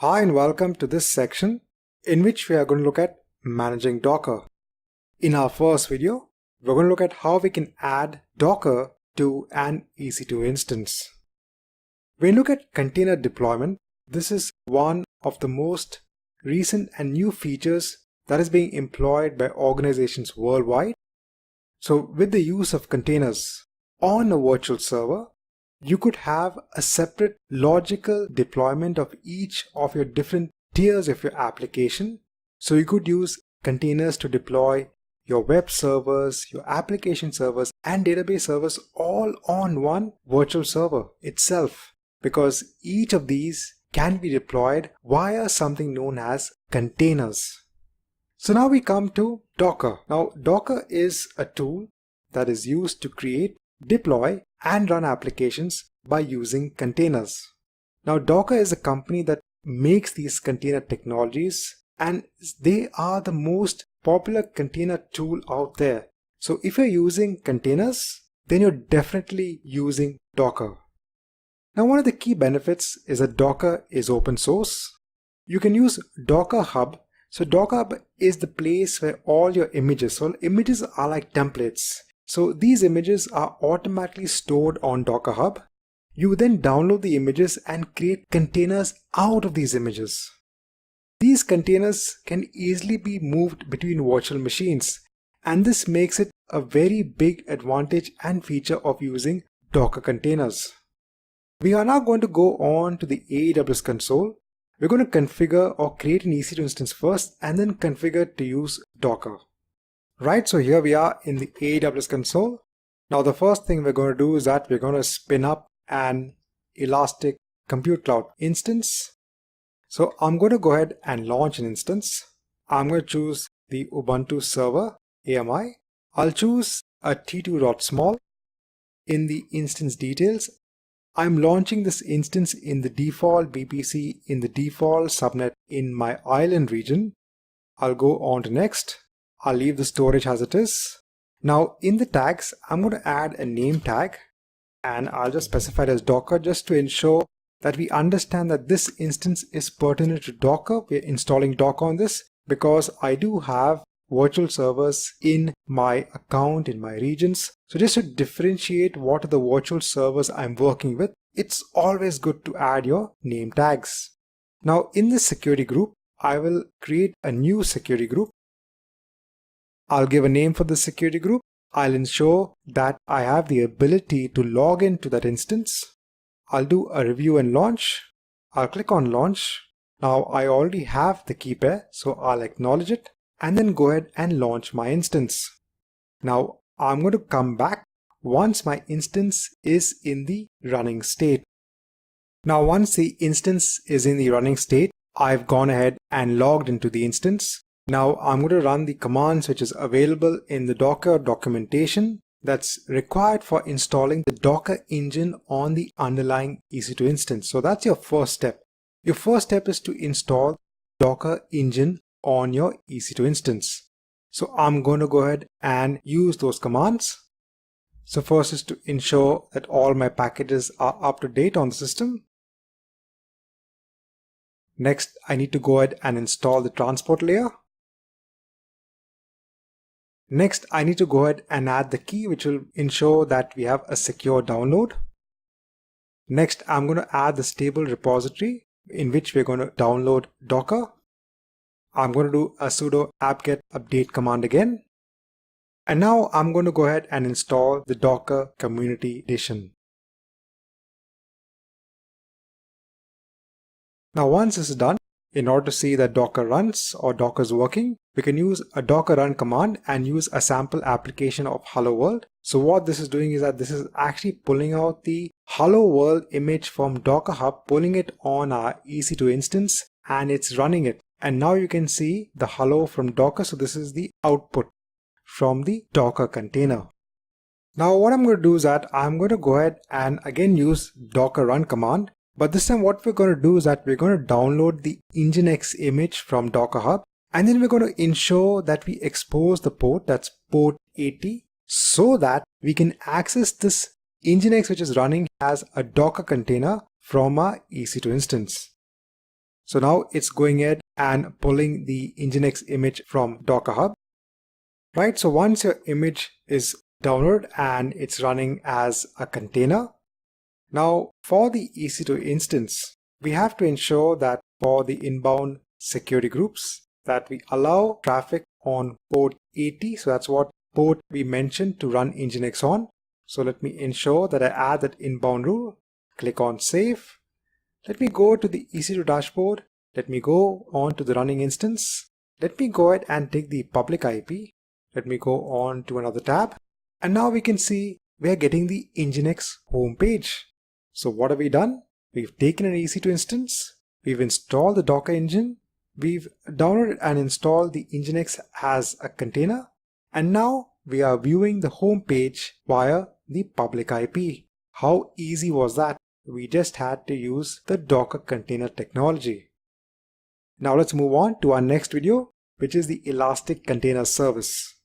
Hi and welcome to this section in which we are going to look at managing Docker. In our first video, we're going to look at how we can add Docker to an EC2 instance. When you look at container deployment, this is one of the most recent and new features that is being employed by organizations worldwide. So with the use of containers on a virtual server, you could have a separate logical deployment of each of your different tiers of your application. So you could use containers to deploy your web servers, your application servers, and database servers all on one virtual server itself, because each of these can be deployed via something known as containers. So now we come to Docker. Now Docker is a tool that is used to create, deploy, and run applications by using containers. Now Docker is a company that makes these container technologies, and they are the most popular container tool out there. So if you're using containers, then you're definitely using Docker. Now one of the key benefits is that Docker is open source. You can use Docker Hub. So Docker Hub is the place where all your images, so images are like templates. So these images are automatically stored on Docker Hub. You then download the images and create containers out of these images. These containers can easily be moved between virtual machines, and this makes it a very big advantage and feature of using Docker containers. We are now going to go on to the AWS console. We're going to configure or create an EC2 instance first and then configure to use Docker. Right, so here we are in the AWS console. Now the first thing we're going to do is that we're going to spin up an Elastic Compute Cloud instance. So I'm going to go ahead and launch an instance. I'm going to choose the Ubuntu server AMI. I'll choose a t2.small. In the instance details, I'm launching this instance in the default VPC in the default subnet in my island region. I'll go on to next. I'll leave the storage as it is. Now in the tags, I'm going to add a name tag, and I'll just specify it as Docker just to ensure that we understand that this instance is pertinent to Docker. We're installing Docker on this because I do have virtual servers in my account, in my regions. So just to differentiate what are the virtual servers I'm working with, it's always good to add your name tags. Now in this security group, I will create a new security group. I'll give a name for the security group. I'll ensure that I have the ability to log into that instance. I'll do a review and launch. I'll click on launch. Now I already have the key pair, so I'll acknowledge it and then go ahead and launch my instance. Now I'm going to come back once my instance is in the running state. Now once the instance is in the running state, I've gone ahead and logged into the instance. Now I'm going to run the commands which is available in the Docker documentation that's required for installing the Docker engine on the underlying EC2 instance. So that's your first step. Your first step is to install Docker engine on your EC2 instance. So I'm going to go ahead and use those commands. So first is to ensure that all my packages are up to date on the system. Next, I need to go ahead and install the transport layer. Next, I need to go ahead and add the key which will ensure that we have a secure download. Next, I'm going to add the stable repository in which we're going to download Docker. I'm going to do a sudo apt-get update command again. And now I'm going to go ahead and install the Docker Community Edition. Now once this is done, in order to see that Docker runs or Docker is working, we can use a docker run command and use a sample application of Hello World. So what this is doing is that this is actually pulling out the Hello World image from Docker Hub, pulling it on our EC2 instance, and it's running it. And now you can see the hello from Docker. So this is the output from the Docker container. Now what I'm going to do is that I'm going to go ahead and again use docker run command. But this time what we're going to do is that we're going to download the Nginx image from Docker Hub, and then we're going to ensure that we expose the port, that's port 80, so that we can access this Nginx which is running as a Docker container from our EC2 instance. So now it's going ahead and pulling the Nginx image from Docker Hub. Right, so once your image is downloaded and it's running as a container, now for the EC2 instance, we have to ensure that for the inbound security groups that we allow traffic on port 80. So that's what port we mentioned to run Nginx on. So let me ensure that I add that inbound rule. Click on save. Let me go to the EC2 dashboard. Let me go on to the running instance. Let me go ahead and take the public IP. Let me go on to another tab. And now we can see we are getting the Nginx home page. So what have we done? We've taken an EC2 instance. We've installed the Docker engine. We've downloaded and installed the Nginx as a container. And now we are viewing the home page via the public IP. How easy was that? We just had to use the Docker container technology. Now let's move on to our next video, which is the Elastic Container Service.